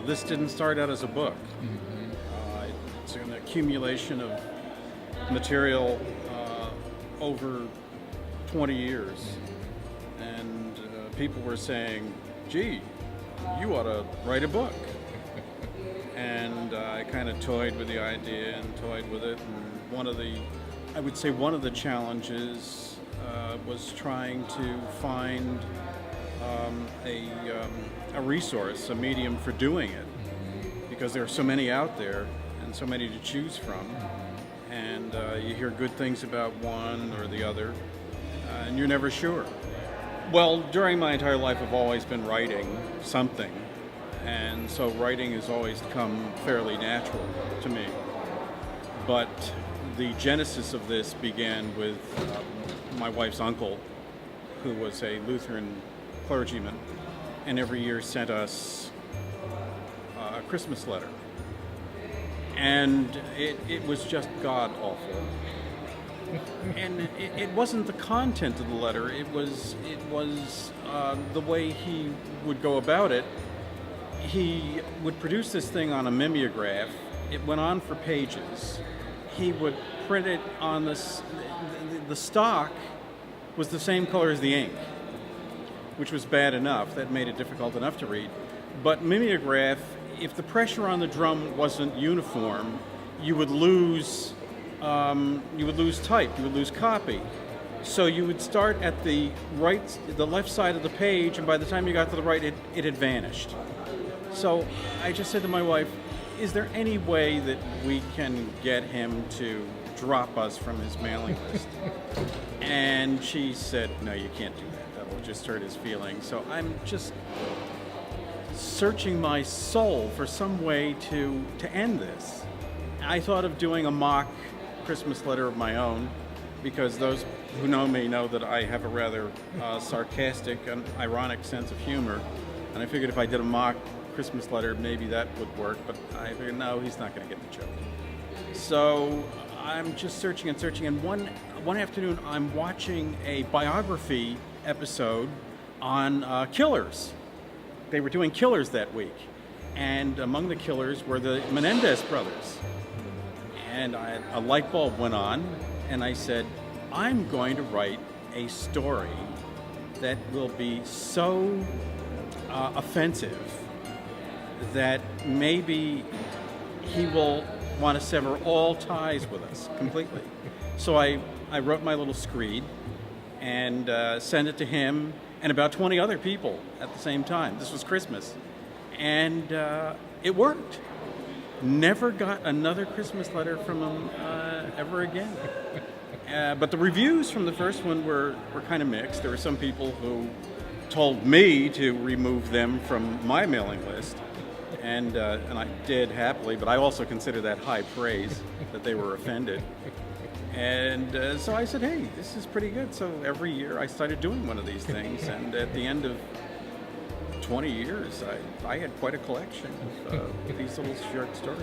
this didn't start out as a book. It's an accumulation of material over 20 years. And people were saying, gee, you ought to write a book. And I kind of toyed with the idea and toyed with it. And one of the challenges was trying to find a resource, a medium for doing it, because there are so many out there and so many to choose from, and you hear good things about one or the other, and you're never sure. Well, during my entire life, I've always been writing something, and so writing has always come fairly natural to me. But the genesis of this began with my wife's uncle, who was a Lutheran clergyman, and every year sent us a Christmas letter. And it was just god-awful. And it wasn't the content of the letter, it was the way he would go about it. He would produce this thing on a mimeograph. It went on for pages. He would print it on the stock was the same color as the ink, which was bad enough. That made it difficult enough to read. But mimeograph, if the pressure on the drum wasn't uniform, you would lose type, you would lose copy. So you would start at the left side of the page, and by the time you got to the right, it had vanished. So I just said to my wife, is there any way that we can get him to drop us from his mailing list? And she said, no, you can't do that. That will just hurt his feelings. So I'm just searching my soul for some way to end this. I thought of doing a mock Christmas letter of my own, because those who know me know that I have a rather sarcastic and ironic sense of humor. And I figured if I did a mock Christmas letter, maybe that would work, but I figured, no, he's not going to get the joke. So I'm just searching, and one afternoon I'm watching a biography episode on killers. They were doing killers that week, and among the killers were the Menendez brothers. And a light bulb went on, and I said, I'm going to write a story that will be so offensive that maybe he will want to sever all ties with us completely. So I wrote my little screed and sent it to him and about 20 other people at the same time. This was Christmas. And it worked. Never got another Christmas letter from him ever again. But the reviews from the first one were kind of mixed. There were some people who told me to remove them from my mailing list. And I did happily, but I also consider that high praise that they were offended. And so I said, hey, this is pretty good. So every year I started doing one of these things. And at the end of 20 years, I had quite a collection of these little short stories.